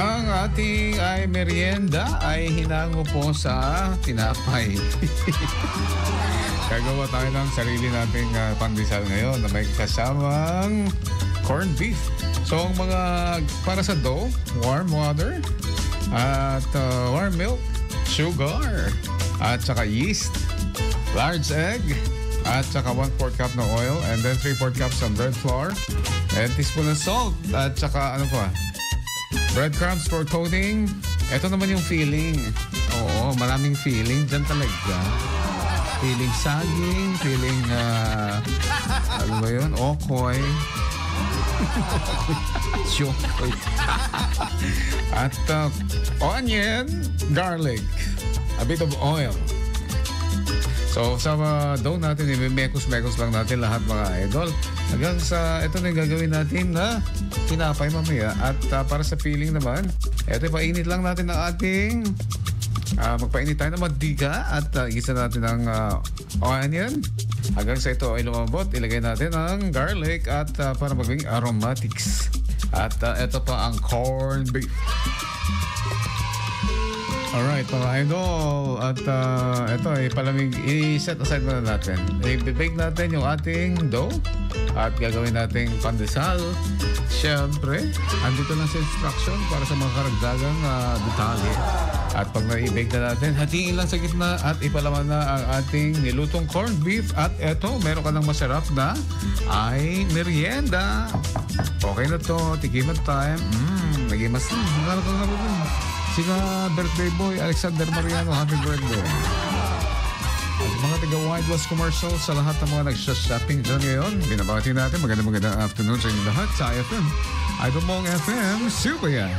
Ang ating ay merienda ay hinango po sa tinapay. Gagawa tayo ng sarili nating pandesal ngayon na may kasamang corned beef. So, ang mga para sa dough, warm water at warm milk, sugar, at saka yeast, large egg, at saka 1/4 cup ng oil, and then 3/4 cups ng bread flour, and teaspoon ng salt, at saka ano pa, breadcrumbs for coating. Ito naman yung filling. Oo, maraming filling dyan talaga. Feeling saging, feeling, ano ba yun? Okoy. Chokoy. At onion, garlic, a bit of oil. So, sa dough natin, mekos-mekos lang natin lahat mga idol. Hanggang sa, ito na yung gagawin natin na tinapay mamaya. At para sa filling naman, ito painit lang natin ang ating magpainit tayo ng mantika at isa natin ang onion. Hanggang sa ito ay lumambot, ilagay natin ang garlic at para maging aromatics. At ito pa ang corned beef. Alright, mga idol. At ito ay palamig, i-set aside muna natin. I-bake natin yung ating dough at gagawin nating pandesal. Siyempre, andito lang sa instruction para sa mga karagdagang detalye. At pag na-i-bake na natin, hatiin lang sa gitna at ipalaman na ang ating nilutong corned beef. At eto, meron ka ng masarap na ay merienda. Okay na to, tikiman time. Naging mas, sika birthday boy Alexander Mariano, happy birthday. At mga taga Wide West Commercial, sa lahat ng mga nagsha-shopping dyan ngayon, binabati natin magandang afternoon sa inyo lahat sa IFM. Idol Mong FM, super yan.